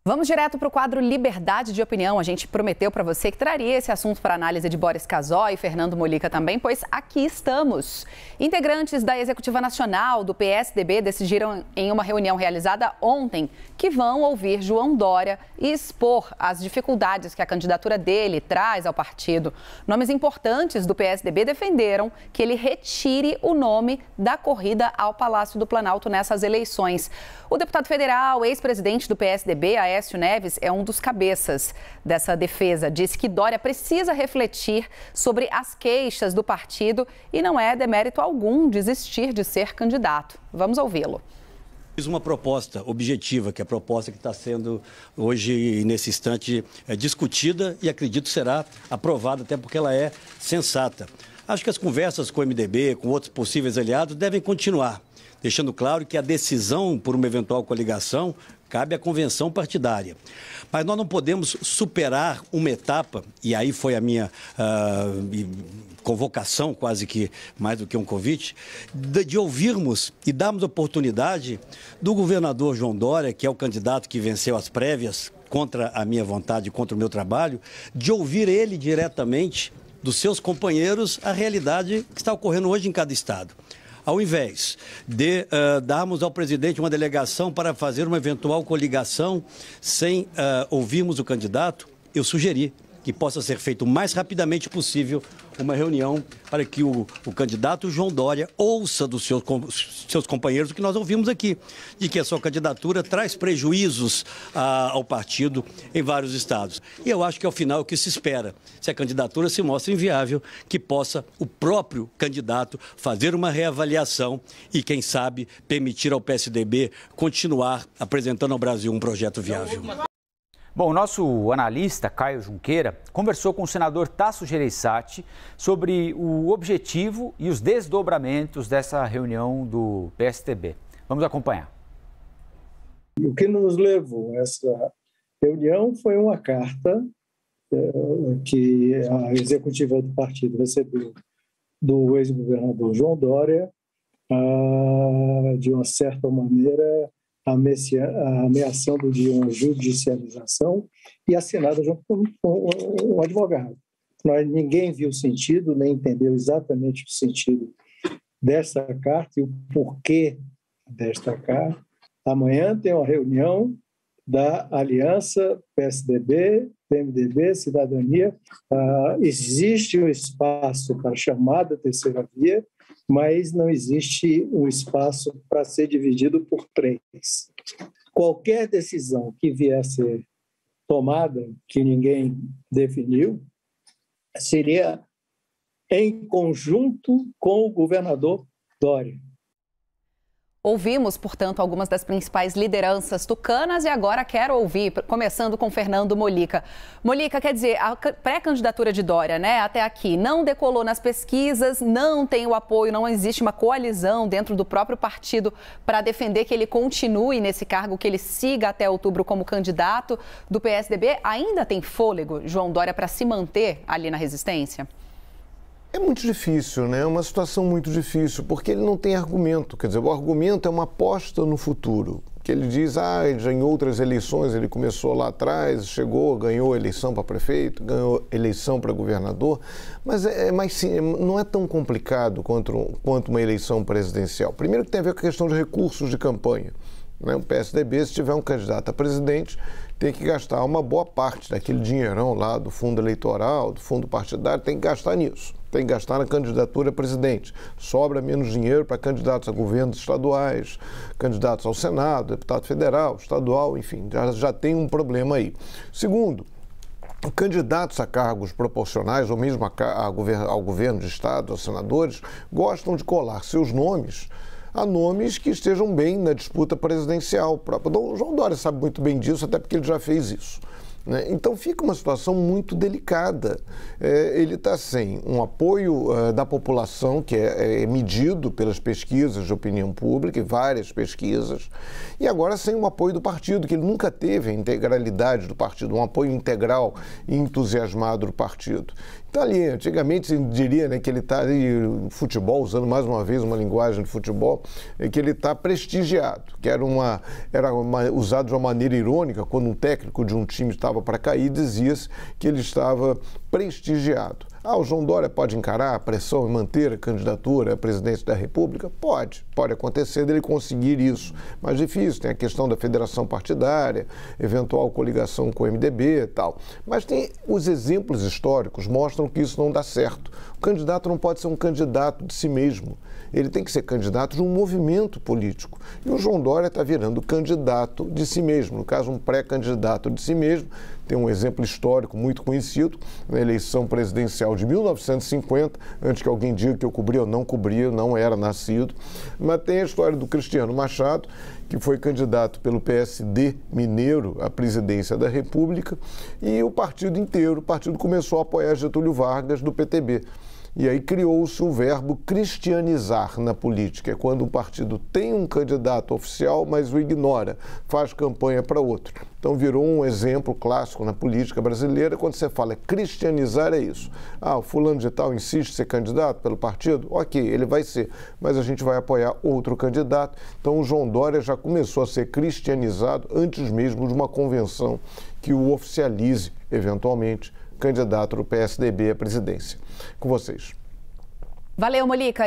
Vamos direto para o quadro Liberdade de Opinião. A gente prometeu para você que traria esse assunto para análise de Boris Casoy e Fernando Mollica também, pois aqui estamos. Integrantes da Executiva Nacional do PSDB decidiram em uma reunião realizada ontem que vão ouvir João Dória e expor as dificuldades que a candidatura dele traz ao partido. Nomes importantes do PSDB defenderam que ele retire o nome da corrida ao Palácio do Planalto nessas eleições. O deputado federal, ex-presidente do PSDB, Aécio Neves, é um dos cabeças dessa defesa. Disse que Dória precisa refletir sobre as queixas do partido e não é demérito algum desistir de ser candidato. Vamos ouvi-lo. Fiz uma proposta objetiva, que é a proposta que está sendo hoje, nesse instante, discutida e acredito será aprovada, até porque ela é sensata. Acho que as conversas com o MDB, com outros possíveis aliados, devem continuar, deixando claro que a decisão por uma eventual coligação cabe à convenção partidária. Mas nós não podemos superar uma etapa, e aí foi a minha convocação, quase que mais do que um convite, de ouvirmos e darmos oportunidade do governador João Dória, que é o candidato que venceu as prévias contra a minha vontade, contra o meu trabalho, de ouvir ele diretamente dos seus companheiros a realidade que está ocorrendo hoje em cada estado. Ao invés de darmos ao presidente uma delegação para fazer uma eventual coligação sem ouvirmos o candidato, eu sugeri que possa ser feito o mais rapidamente possível uma reunião para que o candidato João Dória ouça dos seus companheiros o que nós ouvimos aqui, de que a sua candidatura traz prejuízos ao partido em vários estados. E eu acho que ao final o que se espera, se a candidatura se mostra inviável, que possa o próprio candidato fazer uma reavaliação e, quem sabe, permitir ao PSDB continuar apresentando ao Brasil um projeto viável. Bom, o nosso analista, Caio Junqueira, conversou com o senador Tasso Gereissati sobre o objetivo e os desdobramentos dessa reunião do PSDB. Vamos acompanhar. O que nos levou a essa reunião foi uma carta que a executiva do partido recebeu do ex-governador João Dória, de uma certa maneira ameaçando de uma judicialização e assinada junto com um advogado. Ninguém viu o sentido, nem entendeu exatamente o sentido dessa carta e o porquê desta carta. Amanhã tem uma reunião da Aliança PSDB, PMDB, Cidadania. Existe um espaço para a chamada terceira via, mas não existe um espaço para ser dividido por três. Qualquer decisão que vier a ser tomada, que ninguém definiu, seria em conjunto com o governador Dória. Ouvimos, portanto, algumas das principais lideranças tucanas e agora quero ouvir, começando com Fernando Mollica. Mollica, quer dizer, a pré-candidatura de Dória, né, até aqui, não decolou nas pesquisas, não tem o apoio, não existe uma coalizão dentro do próprio partido para defender que ele continue nesse cargo, que ele siga até outubro como candidato do PSDB. Ainda tem fôlego, João Dória, para se manter ali na resistência? É muito difícil, né? É uma situação muito difícil, porque ele não tem argumento. Quer dizer, o argumento é uma aposta no futuro. Que ele diz, já em outras eleições ele começou lá atrás, chegou, ganhou eleição para prefeito, ganhou eleição para governador, mas não é tão complicado quanto uma eleição presidencial. Primeiro que tem a ver com a questão de recursos de campanha. O PSDB, se tiver um candidato a presidente, tem que gastar uma boa parte daquele dinheirão lá do fundo eleitoral, do fundo partidário, tem que gastar nisso. Tem que gastar na candidatura a presidente. Sobra menos dinheiro para candidatos a governos estaduais, candidatos ao Senado, deputado federal, estadual, enfim, já tem um problema aí. Segundo, candidatos a cargos proporcionais, ou mesmo ao governo de estado, aos senadores, gostam de colar seus nomes a nomes que estejam bem na disputa presidencial. O João Dória sabe muito bem disso, até porque ele já fez isso. Então fica uma situação muito delicada. Ele está sem um apoio da população, que é medido pelas pesquisas de opinião pública, e várias pesquisas, e agora sem um apoio do partido, que ele nunca teve a integralidade do partido, um apoio integral e entusiasmado do partido. Está ali, antigamente se diria, né, que ele está ali no futebol, usando mais uma vez uma linguagem de futebol, que ele está prestigiado, que era usado de uma maneira irônica, quando um técnico de um time estava para cair, dizia-se que ele estava prestigiado. O João Dória pode encarar a pressão e manter a candidatura à presidência da República? Pode acontecer dele conseguir isso, mas difícil, tem a questão da federação partidária, eventual coligação com o MDB e tal. Mas tem os exemplos históricos mostram que isso não dá certo. O candidato não pode ser um candidato de si mesmo, ele tem que ser candidato de um movimento político. E o João Dória está virando candidato de si mesmo, no caso um pré-candidato de si mesmo. Tem um exemplo histórico muito conhecido, na eleição presidencial de 1950, antes que alguém diga que eu cobria ou não cobria, não era nascido. Mas tem a história do Cristiano Machado, que foi candidato pelo PSD mineiro à presidência da República, e o partido começou a apoiar Getúlio Vargas do PTB. E aí criou-se o verbo cristianizar na política, é quando um partido tem um candidato oficial, mas o ignora, faz campanha para outro. Então virou um exemplo clássico na política brasileira, quando você fala cristianizar é isso. O fulano de tal insiste em ser candidato pelo partido? Ok, ele vai ser, mas a gente vai apoiar outro candidato. Então o João Dória já começou a ser cristianizado antes mesmo de uma convenção que o oficialize, eventualmente, candidato do PSDB à presidência. Com vocês. Valeu, Molica.